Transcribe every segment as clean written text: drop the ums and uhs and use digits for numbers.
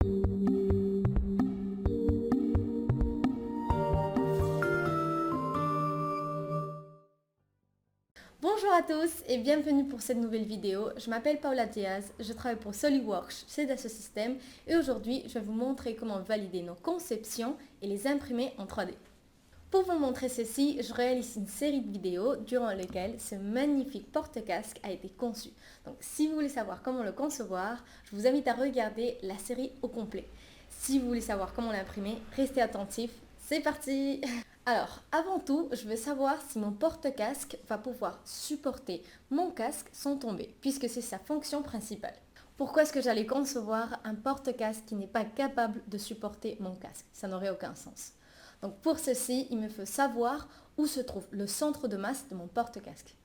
Bonjour à tous et bienvenue pour cette nouvelle vidéo. Je m'appelle Paula Diaz, je travaille pour SolidWorks chez Dassault Systèmes et aujourd'hui je vais vous montrer comment valider nos conceptions et les imprimer en 3D. Pour vous montrer ceci, je réalise une série de vidéos durant lesquelles ce magnifique porte-casque a été conçu. Donc si vous voulez savoir comment le concevoir, je vous invite à regarder la série au complet. Si vous voulez savoir comment l'imprimer, restez attentifs, c'est parti! Alors, avant tout, je veux savoir si mon porte-casque va pouvoir supporter mon casque sans tomber, puisque c'est sa fonction principale. Pourquoi est-ce que j'allais concevoir un porte-casque qui n'est pas capable de supporter mon casque? Ça n'aurait aucun sens. Donc pour ceci, il me faut savoir où se trouve le centre de masse de mon porte-casque.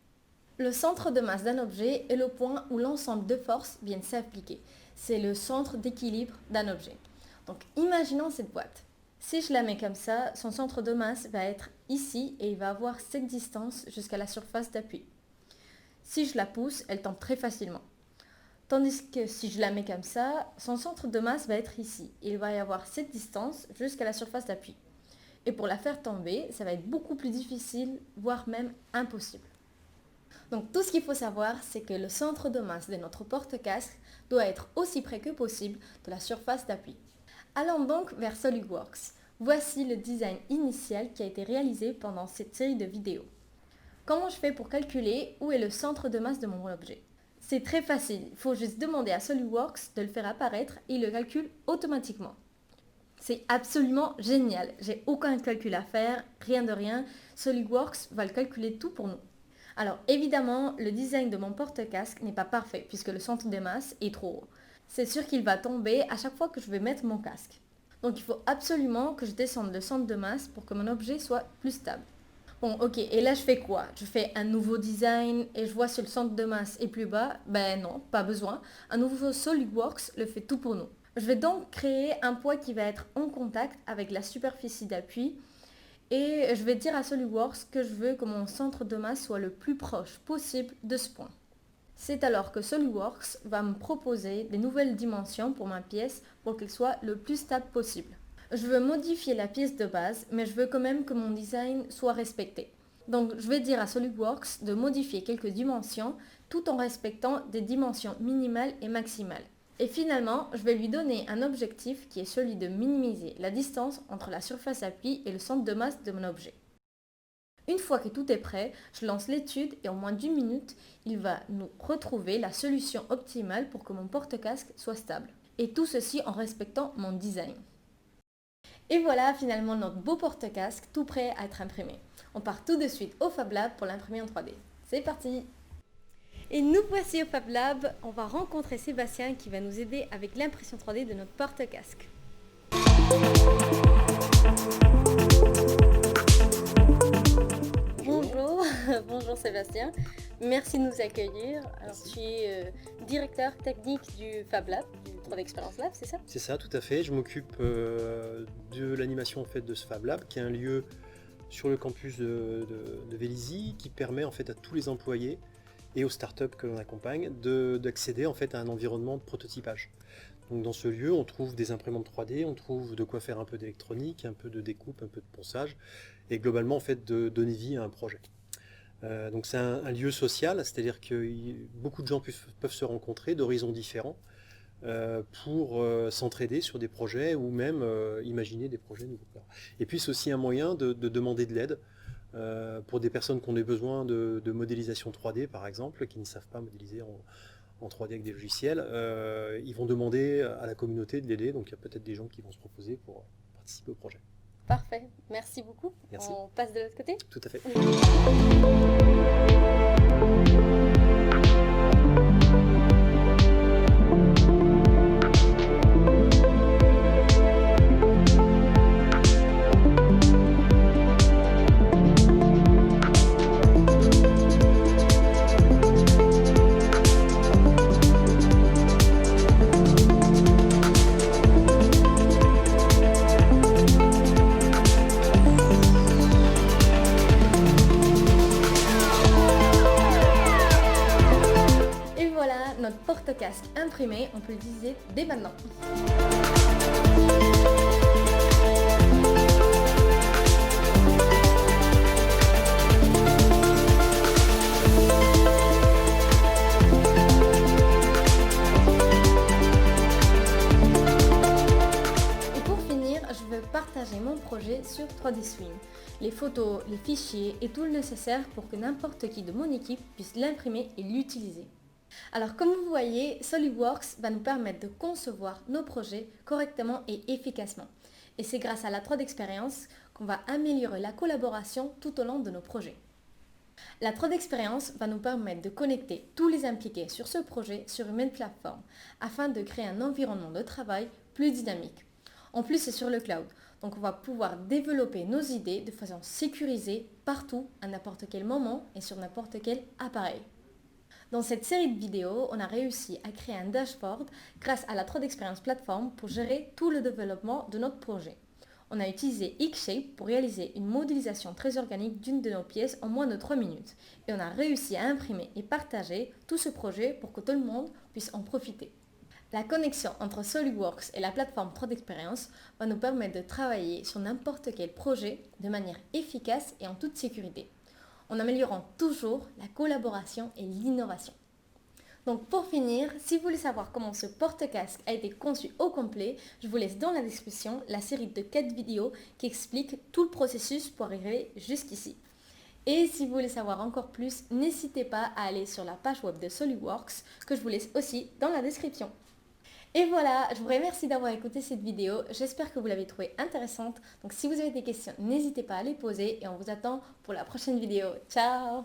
Le centre de masse d'un objet est le point où l'ensemble de forces viennent s'appliquer. C'est le centre d'équilibre d'un objet. Donc imaginons cette boîte. Si je la mets comme ça, son centre de masse va être ici et il va avoir cette distance jusqu'à la surface d'appui. Si je la pousse, elle tombe très facilement. Tandis que si je la mets comme ça, son centre de masse va être ici. Il va y avoir cette distance jusqu'à la surface d'appui. Et pour la faire tomber, ça va être beaucoup plus difficile, voire même impossible. Donc tout ce qu'il faut savoir, c'est que le centre de masse de notre porte-casque doit être aussi près que possible de la surface d'appui. Allons donc vers SolidWorks. Voici le design initial qui a été réalisé pendant cette série de vidéos. Comment je fais pour calculer où est le centre de masse de mon objet? C'est très facile, il faut juste demander à SolidWorks de le faire apparaître et il le calcule automatiquement. C'est absolument génial, j'ai aucun calcul à faire, rien de rien, SolidWorks va le calculer tout pour nous. Alors évidemment, le design de mon porte-casque n'est pas parfait puisque le centre de masse est trop haut. C'est sûr qu'il va tomber à chaque fois que je vais mettre mon casque. Donc il faut absolument que je descende le centre de masse pour que mon objet soit plus stable. Bon ok, et là je fais quoi? Je fais un nouveau design et je vois si le centre de masse est plus bas? Ben non, pas besoin. Un nouveau SolidWorks le fait tout pour nous. Je vais donc créer un poids qui va être en contact avec la superficie d'appui et je vais dire à SolidWorks que je veux que mon centre de masse soit le plus proche possible de ce point. C'est alors que SolidWorks va me proposer des nouvelles dimensions pour ma pièce pour qu'elle soit le plus stable possible. Je veux modifier la pièce de base, mais je veux quand même que mon design soit respecté. Donc je vais dire à SolidWorks de modifier quelques dimensions tout en respectant des dimensions minimales et maximales. Et finalement, je vais lui donner un objectif qui est celui de minimiser la distance entre la surface appui et le centre de masse de mon objet. Une fois que tout est prêt, je lance l'étude et en moins d'1 minute, il va nous retrouver la solution optimale pour que mon porte-casque soit stable. Et tout ceci en respectant mon design. Et voilà finalement notre beau porte-casque tout prêt à être imprimé. On part tout de suite au Fab Lab pour l'imprimer en 3D. C'est parti! Et nous voici au Fab Lab, on va rencontrer Sébastien qui va nous aider avec l'impression 3D de notre porte-casque. Bonjour Sébastien, merci de nous accueillir. Alors tu es directeur technique du Fab Lab, du 3D Experience Lab, c'est ça? C'est ça, tout à fait. Je m'occupe de l'animation en fait, de ce Fab Lab, qui est un lieu sur le campus de Vélizy, qui permet en fait à tous les employés et aux startups que l'on accompagne d'accéder en fait à un environnement de prototypage. Donc dans ce lieu, on trouve des imprimantes 3D, on trouve de quoi faire un peu d'électronique, un peu de découpe, un peu de ponçage, et globalement en fait de donner vie à un projet. Donc c'est un lieu social, c'est-à-dire que beaucoup de gens peuvent se rencontrer d'horizons différents pour s'entraider sur des projets ou même imaginer des projets nouveaux. Et puis c'est aussi un moyen de demander de l'aide pour des personnes qui ont des besoins de modélisation 3D par exemple, qui ne savent pas modéliser en 3D avec des logiciels. Ils vont demander à la communauté de l'aider, donc il y a peut-être des gens qui vont se proposer pour participer au projet. Parfait, merci beaucoup. Merci. On passe de l'autre côté? Tout à fait. Notre porte-casque imprimé, on peut l'utiliser dès maintenant. partager mon projet sur 3D Swim. Les photos, les fichiers et tout le nécessaire pour que n'importe qui de mon équipe puisse l'imprimer et l'utiliser. Alors comme vous voyez, SolidWorks va nous permettre de concevoir nos projets correctement et efficacement. Et c'est grâce à la 3D Experience qu'on va améliorer la collaboration tout au long de nos projets. La 3D Experience va nous permettre de connecter tous les impliqués sur ce projet sur une même plateforme afin de créer un environnement de travail plus dynamique. En plus, c'est sur le cloud, donc on va pouvoir développer nos idées de façon sécurisée partout, à n'importe quel moment et sur n'importe quel appareil. Dans cette série de vidéos, on a réussi à créer un dashboard grâce à la 3D Experience Platform pour gérer tout le développement de notre projet. On a utilisé Xshape pour réaliser une modélisation très organique d'une de nos pièces en moins de 3 minutes. Et on a réussi à imprimer et partager tout ce projet pour que tout le monde puisse en profiter. La connexion entre SolidWorks et la plateforme 3D Experience va nous permettre de travailler sur n'importe quel projet de manière efficace et en toute sécurité, en améliorant toujours la collaboration et l'innovation. Donc pour finir, si vous voulez savoir comment ce porte-casque a été conçu au complet, je vous laisse dans la description la série de 4 vidéos qui expliquent tout le processus pour arriver jusqu'ici. Et si vous voulez savoir encore plus, n'hésitez pas à aller sur la page web de SolidWorks que je vous laisse aussi dans la description. Et voilà, je vous remercie d'avoir écouté cette vidéo, j'espère que vous l'avez trouvée intéressante. Donc si vous avez des questions, n'hésitez pas à les poser et on vous attend pour la prochaine vidéo. Ciao!